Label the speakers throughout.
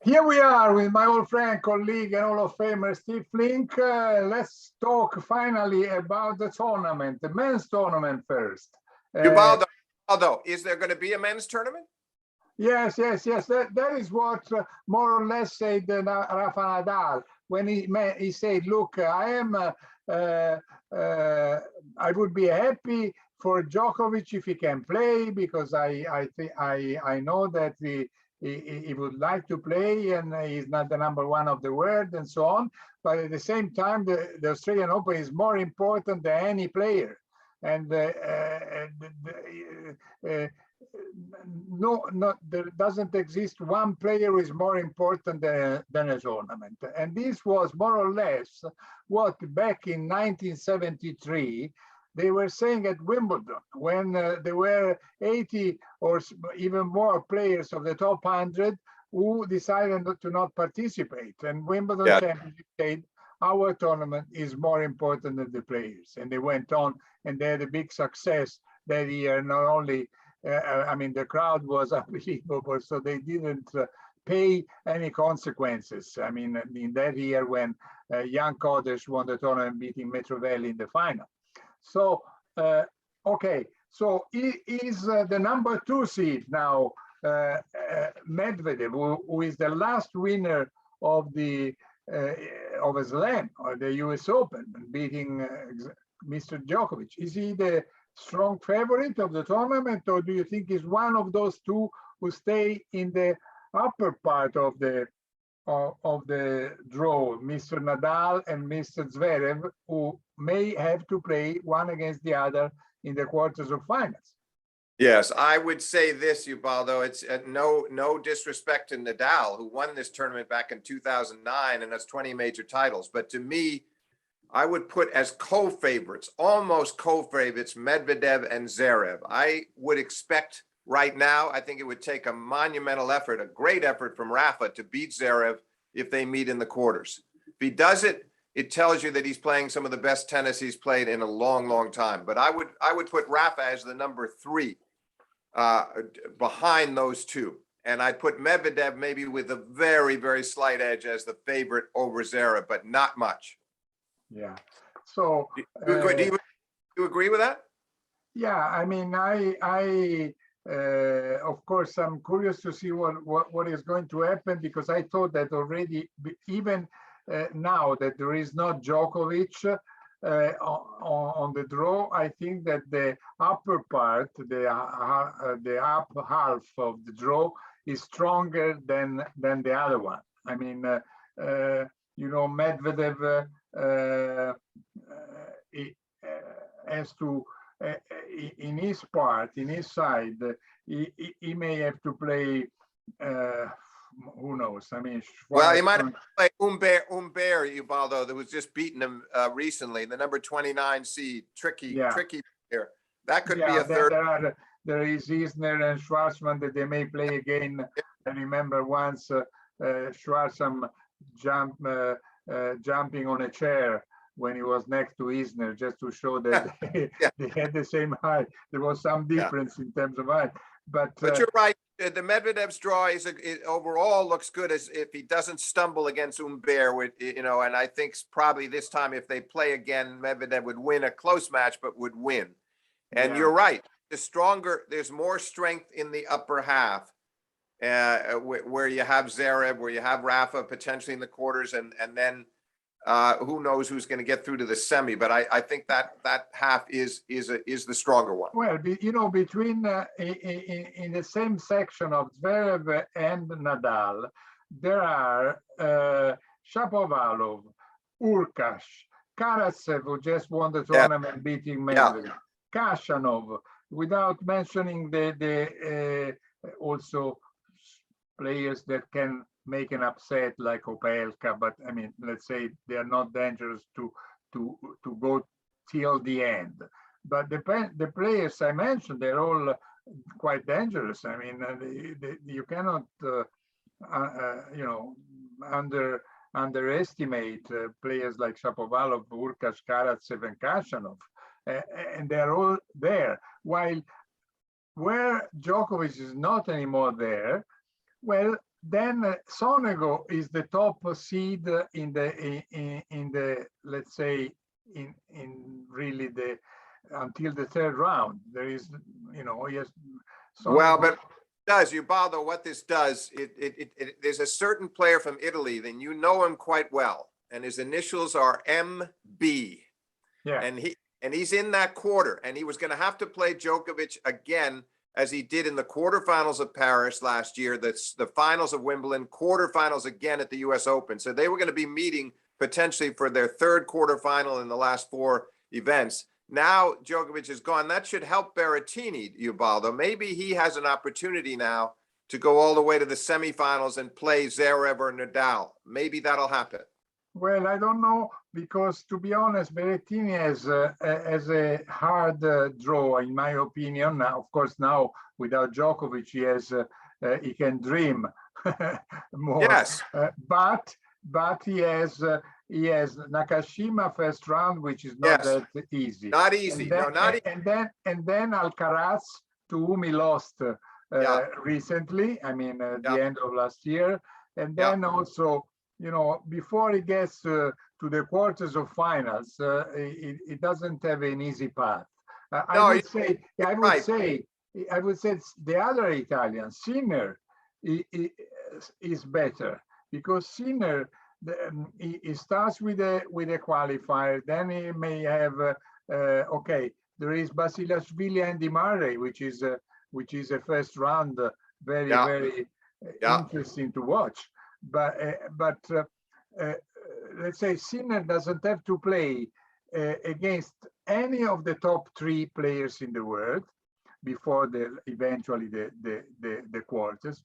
Speaker 1: Here we are with my old friend, colleague, and Hall of Famer Steve Flink. Let's talk finally about the tournament, the men's tournament first.
Speaker 2: Ubaldo, is there going to be a men's tournament?
Speaker 1: Yes. That is what more or less said Rafa Nadal when he said, "Look, I would be happy for Djokovic if he can play because I know that he would like to play and he's not the number one of the world and so on. But at the same time, the Australian Open is more important than any player, and there doesn't exist one player who is more important than a tournament." And this was more or less what back in 1973 they were saying at Wimbledon when there were 80 or even more players of the top 100 who decided to not participate. And Wimbledon Championship said, our tournament is more important than the players. And they went on and they had a big success that year. Not only, the crowd was unbelievable, so they didn't pay any consequences. I mean, in that year when Jan Kodeš won the tournament beating Mitrovelli in the final. So, okay, so he is the number 2 seed now, Medvedev, who is the last winner of a slam, or the US Open, beating Mr. Djokovic. Is he the strong favorite of the tournament, or do you think he's one of those two who stay in the upper part of the draw, Mr. Nadal and Mr. Zverev, who may have to play one against the other in the quarters of finals?
Speaker 2: Yes, I would say this, Ubaldo. It's no disrespect to Nadal, who won this tournament back in 2009 and has 20 major titles. But to me, I would put as co-favorites, almost co-favorites, Medvedev and Zverev. I would expect right now, I think it would take a monumental effort, a great effort from Rafa to beat Zverev if they meet in the quarters. If he does it, it tells you that he's playing some of the best tennis he's played in a long, long time. But I would put Rafa as the number 3 behind those two. And I'd put Medvedev maybe with a very, very slight edge as the favorite over Zverev, but not much.
Speaker 1: Yeah. So
Speaker 2: do you agree with that?
Speaker 1: Yeah, I mean, of course, I'm curious to see what is going to happen, because I thought that already, even now that there is not Djokovic on the draw, I think that the upper part, the upper half of the draw is stronger than the other one. I mean, Medvedev has to, in his part, in his side, he may have to play, who knows? I mean,
Speaker 2: well, he might have played Humbert, Ubaldo, that was just beating him recently, the number 29 seed, tricky here. That could be a third.
Speaker 1: There is Isner and Schwarzman that they may play again. I remember once Schwarzman jumping on a chair when he was next to Isner, just to show that they had the same height. There was some difference in terms of height. But
Speaker 2: you're right. The Medvedev's draw overall looks good as if he doesn't stumble against Humbert, and I think probably this time if they play again, Medvedev would win a close match, but would win. And you're right. There's more strength in the upper half, where you have Zverev, where you have Rafa potentially in the quarters, and then who knows who's going to get through to the semi, but I think that half is the stronger one.
Speaker 1: Well, between in the same section of Zverev and Nadal, there are Shapovalov, Urkash, Karatsev, who just won the tournament beating Medvedev, Khachanov, without mentioning the also players that can make an upset like Opelka, but I mean, let's say they are not dangerous to go till the end. But the players I mentioned, they're all quite dangerous. I mean, you cannot, underestimate players like Shapovalov, Urkash, Karatsev, and Khachanov, and they're all there. While where Djokovic is not anymore there, well, then Sonego is the top seed in the let's say in really the until the third round. There is, yes,
Speaker 2: Well,
Speaker 1: Sonego.
Speaker 2: but does Ubaldo, what this does, there's a certain player from Italy, then you know him quite well, and his initials are MB.
Speaker 1: Yeah.
Speaker 2: And he's in that quarter, and he was going to have to play Djokovic again, as he did in the quarterfinals of Paris last year, the finals of Wimbledon, quarterfinals again at the US Open. So they were going to be meeting potentially for their third quarterfinal in the last four events. Now Djokovic is gone. That should help Berrettini, Ubaldo. Maybe he has an opportunity now to go all the way to the semifinals and play Zverev or Nadal. Maybe that'll happen.
Speaker 1: Well, I don't know, because to be honest, Berrettini has a hard draw, in my opinion. Now, of course, now without Djokovic, he can dream more.
Speaker 2: Yes.
Speaker 1: But he has Nakashima first round, which is not that easy.
Speaker 2: Not easy.
Speaker 1: And then Alcaraz, to whom he lost recently. I mean, at the end of last year, and then also, before he gets to the quarters of finals, it doesn't have an easy path. I would say the other Italian, Sinner, is better, because Sinner, he starts with a qualifier, then he may have there is Basilashvili and Di Mare, which is a first round, very interesting to watch. But let's say Sinner doesn't have to play against any of the top three players in the world before eventually the quarters.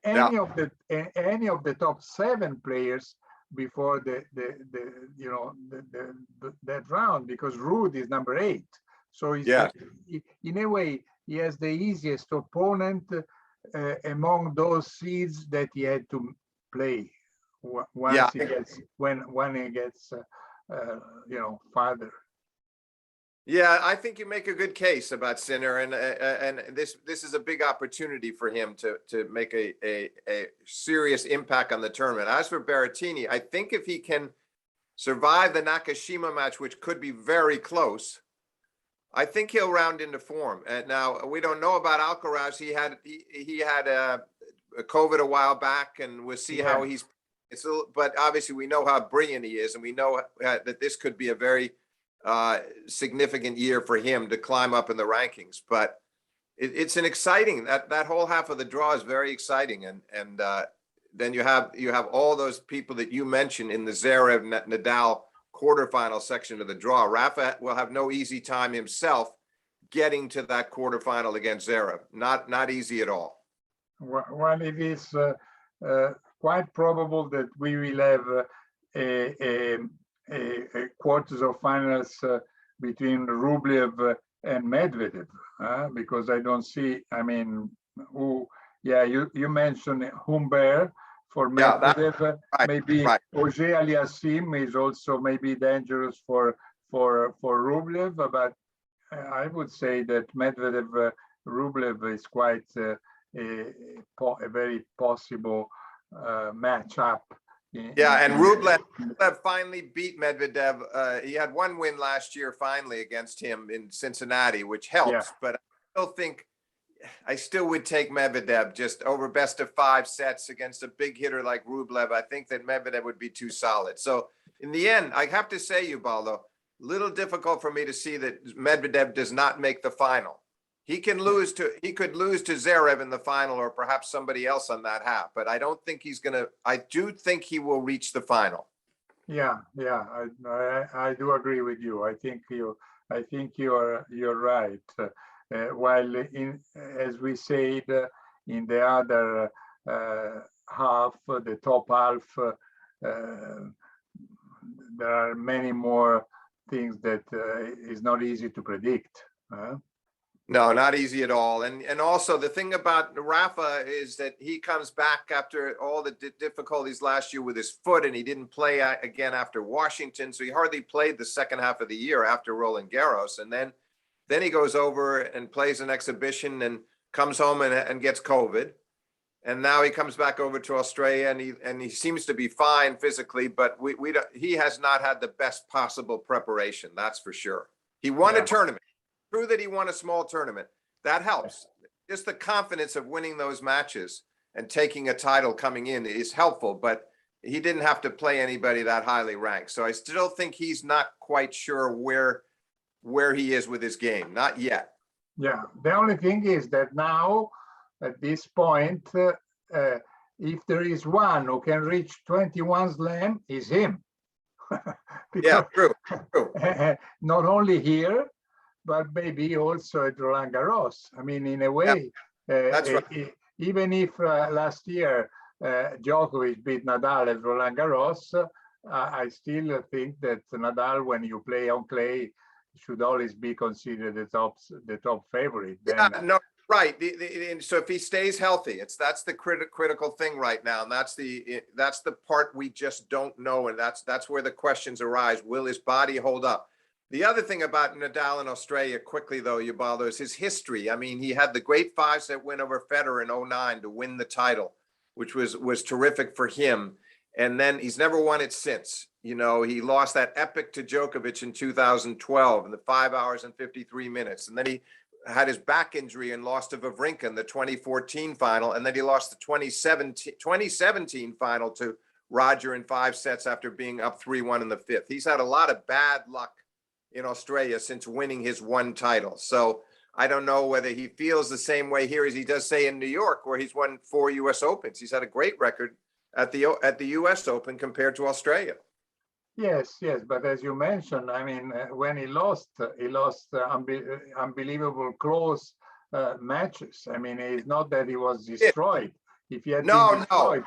Speaker 1: Any of the top seven players before that round, because Ruud is number 8. So in a way, he has the easiest opponent among those seeds that he had to play once when he gets farther.
Speaker 2: Yeah, I think you make a good case about Sinner, and this is a big opportunity for him to make a serious impact on the tournament. As for Berrettini, I think if he can survive the Nakashima match, which could be very close, I think he'll round into form. And now we don't know about Alcaraz. He had a COVID a while back, and we'll see how he's. But obviously we know how brilliant he is, and we know that this could be a very significant year for him to climb up in the rankings. But it's an exciting, that whole half of the draw is very exciting, and then you have all those people that you mentioned in the Zverev Nadal quarterfinal section of the draw. Rafa will have no easy time himself getting to that quarterfinal against Zverev. Not easy at all.
Speaker 1: Well, it is quite probable that we will have a quarters of finals between Rublev and Medvedev, because I don't see. I mean, you mentioned Humbert for Medvedev. Maybe Auger Aliassime is also maybe dangerous for Rublev, but I would say that Medvedev Rublev is quite a very possible matchup.
Speaker 2: And Rublev finally beat Medvedev. He had one win last year finally against him in Cincinnati, which helps. But I still would take Medvedev just over best of 5 sets against a big hitter like Rublev. I think that Medvedev would be too solid. So in the end, I have to say, Ubaldo, little difficult for me to see that Medvedev does not make the final. He could lose to Zverev in the final, or perhaps somebody else on that half. But I don't think he's gonna. I do think he will reach the final.
Speaker 1: Yeah, I do agree with you. I think you're right. While as we said, in the other half, the top half, there are many more things that is not easy to predict.
Speaker 2: No, not easy at all. And also the thing about Rafa is that he comes back after all the difficulties last year with his foot, and he didn't play again after Washington. So he hardly played the second half of the year after Roland Garros. And then he goes over and plays an exhibition and comes home and gets COVID. And now he comes back over to Australia, and he seems to be fine physically, but we don't, he has not had the best possible preparation. That's for sure. He won a tournament. True that he won a small tournament. That helps. Just the confidence of winning those matches and taking a title coming in is helpful, but he didn't have to play anybody that highly ranked. So I still think he's not quite sure where he is with his game. Not yet.
Speaker 1: Yeah. The only thing is that now, at this point, if there is one who can reach 21 slam, is him.
Speaker 2: Yeah, true.
Speaker 1: Not only here, but maybe also at Roland Garros. I mean, in a way,
Speaker 2: that's right.
Speaker 1: Even if last year Djokovic beat Nadal at Roland Garros, I still think that Nadal, when you play on clay, should always be considered the top favorite.
Speaker 2: Yeah, no, right. So if he stays healthy, that's the critical thing right now, and that's the part we just don't know, and that's where the questions arise. Will his body hold up? The other thing about Nadal in Australia, quickly though, Ubaldo, is his history. I mean, he had the great 5-set win over Federer in 2009 to win the title, which was terrific for him. And then he's never won it since. You know, he lost that epic to Djokovic in 2012 in the 5 hours and 53 minutes. And then he had his back injury and lost to Wawrinka in the 2014 final. And then he lost the 2017 final to Roger in 5 sets after being up 3-1 in the 5th. He's had a lot of bad luck in Australia since winning his one title. So I don't know whether he feels the same way here as he does, say, in New York, where he's won 4 U.S. Opens. He's had a great record at the U.S. Open compared to Australia.
Speaker 1: Yes, but as you mentioned, I mean, when he lost unbelievable close matches. I mean, it's not that he was destroyed. If he had been destroyed,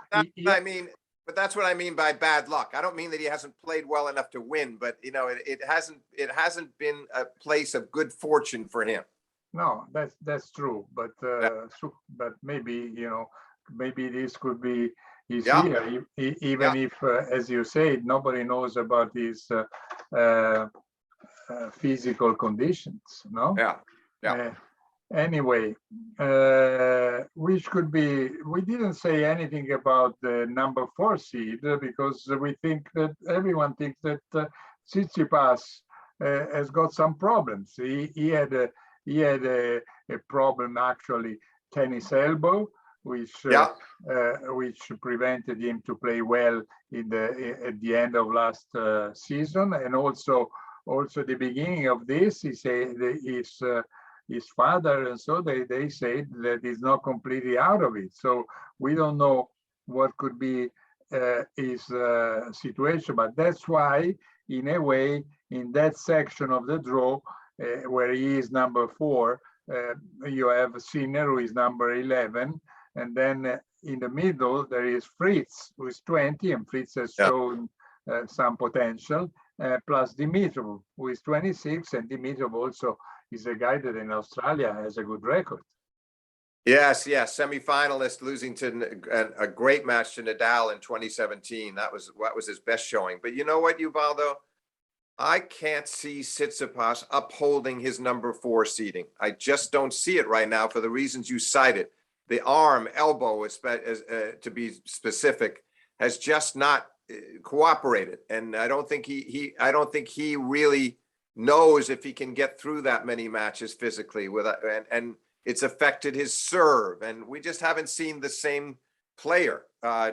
Speaker 2: I mean. But that's what I mean by bad luck. I don't mean that he hasn't played well enough to win, but you know, it hasn't been a place of good fortune for him.
Speaker 1: No, that's true. But but maybe, you know, maybe this could be his year, even if, as you said, nobody knows about his physical conditions. No.
Speaker 2: Yeah.
Speaker 1: Anyway, which could be, we didn't say anything about the number 4 seed because we think that everyone thinks that Tsitsipas has got some problems. He had a problem, actually, tennis elbow, which prevented him to play well at the end of last season, and also the beginning of this. He said his father, and so they say that he's not completely out of it. So we don't know what could be his situation, but that's why, in a way, in that section of the draw where he is number 4, you have Sinner, who is number 11, and then in the middle there is Fritz, who is 20, and Fritz has shown some potential, plus Dimitrov, who is 26, and Dimitrov also is a guy that in Australia has a good record.
Speaker 2: Yes, semi-finalist, losing to a great match to Nadal in 2017. That was his best showing. But you know what, Ubaldo? I can't see Tsitsipas upholding his number 4 seeding. I just don't see it right now for the reasons you cited. The arm, elbow, to be specific, has just not cooperated, and I don't think he really knows if he can get through that many matches physically and it's affected his serve, and we just haven't seen the same player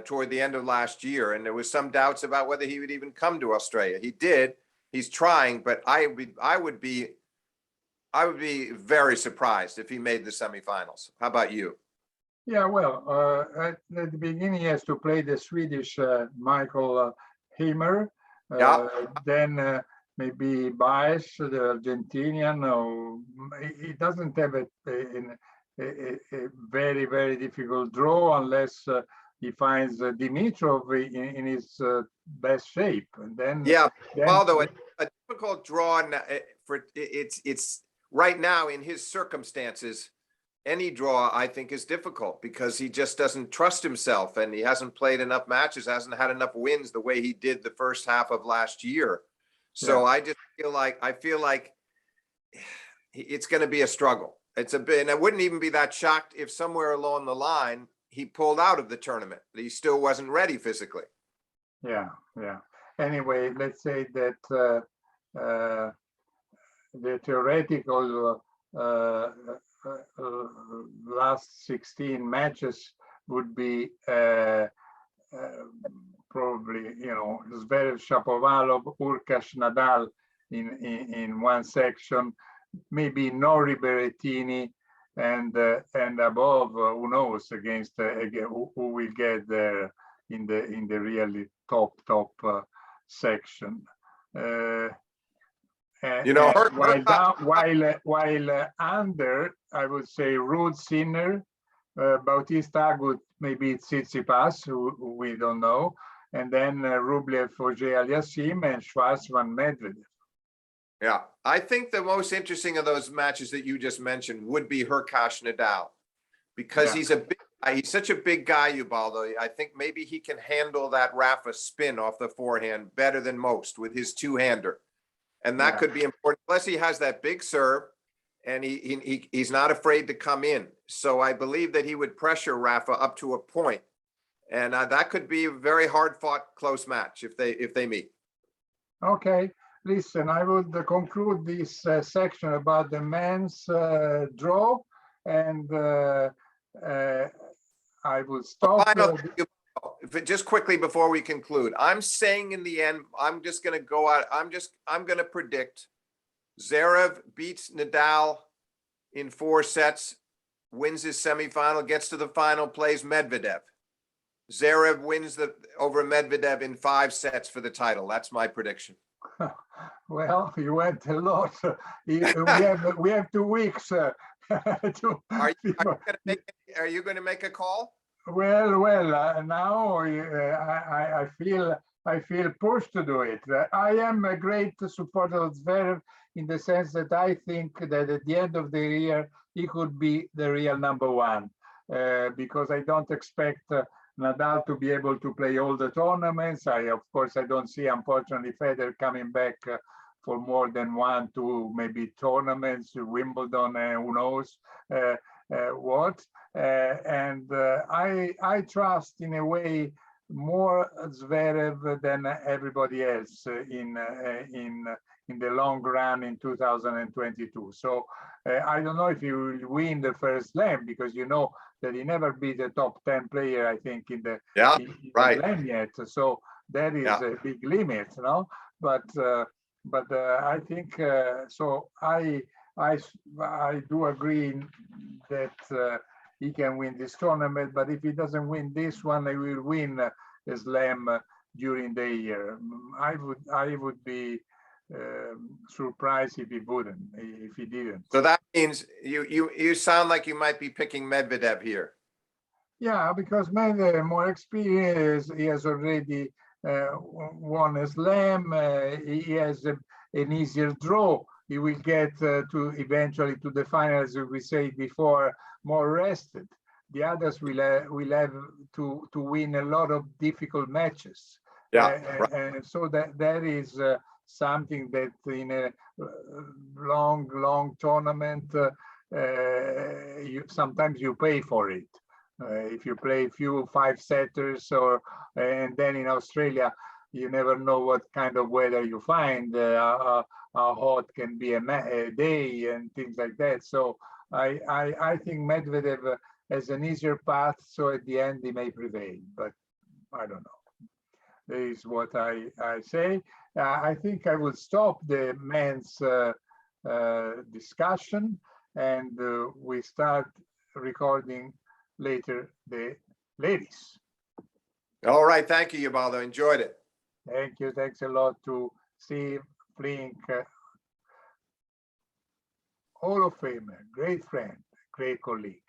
Speaker 2: toward the end of last year, and there was some doubts about whether he would even come to Australia. He did. He's trying, but I would be very surprised if he made the semifinals. How about you?
Speaker 1: Yeah, well, at the beginning he has to play the Swedish Michael Himmer, then maybe Baez, the Argentinian. Or he doesn't have a very, very difficult draw unless he finds Dimitrov in his best shape. And then
Speaker 2: although a difficult draw for it's right now in his circumstances. Any draw, I think, is difficult because he just doesn't trust himself, and he hasn't played enough matches, hasn't had enough wins the way he did the first half of last year. So I just feel like it's going to be a struggle. It's a bit, and I wouldn't even be that shocked if somewhere along the line he pulled out of the tournament. He still wasn't ready physically.
Speaker 1: Yeah, yeah. Anyway, let's say that the theoretical last 16 matches would be probably, Zverev, Shapovalov, Urkash, Nadal in one section, maybe Nori, Berrettini, and above, who knows, against who will get there in the really top section. While under, I would say Ruud, Sinner, Bautista Agut, maybe it's Tsitsipas, who we don't know, and then Rublev, Auger Aliassime, and Schwarzman, Medvedev.
Speaker 2: Yeah, I think the most interesting of those matches that you just mentioned would be Hurkacz Nadal, because he's such a big guy, Ubaldo. I think maybe he can handle that Rafa spin off the forehand better than most with his two-hander. And that could be important. Plus, he has that big serve, and he's not afraid to come in. So I believe that he would pressure Rafa up to a point, and that could be a very hard-fought, close match if they meet.
Speaker 1: Okay, listen, I would conclude this section about the men's draw, and I will stop.
Speaker 2: Just quickly before we conclude, I'm saying in the end, I'm just going to go out. I'm going to predict Zverev beats Nadal in 4 sets, wins his semifinal, gets to the final, plays Medvedev. Zverev wins over Medvedev in 5 sets for the title. That's my prediction.
Speaker 1: Well, you went a lot. We have 2 weeks.
Speaker 2: Are you going to make a call?
Speaker 1: Well, now I feel pushed to do it. I am a great supporter of Zverev in the sense that I think that at the end of the year he could be the real #1, because I don't expect Nadal to be able to play all the tournaments. Of course, I don't see, unfortunately, Federer coming back for more than 1, 2, maybe tournaments, Wimbledon, who knows what. And I trust in a way more Zverev than everybody else in the long run in 2022. So I don't know if he will win the first slam, because you know that he never beat a top 10 player, I think, in the slam yet. So that is a big limit, no? But I think so. I do agree that he can win this tournament, but if he doesn't win this one, he will win a slam during the year. I would be surprised if he didn't.
Speaker 2: So that means you sound like you might be picking Medvedev here.
Speaker 1: Yeah, because Medvedev more experience. He has already won a slam. He has an easier draw. He will get to eventually to the finals, as we said before, more rested. The others will have to win a lot of difficult matches. And so that is something that in a long tournament, sometimes you pay for it. If you play a few 5-setters, and then in Australia, you never know what kind of weather you find, how hot can be a day and things like that. So I think Medvedev has an easier path, so at the end he may prevail, but I don't know. That is what I say. I think I will stop the men's discussion, and we start recording later the ladies.
Speaker 2: All right, thank you, Ubaldo. Enjoyed it.
Speaker 1: Thank you. Thanks a lot to Steve, Flink, Hall of Famer, great friend, great colleague.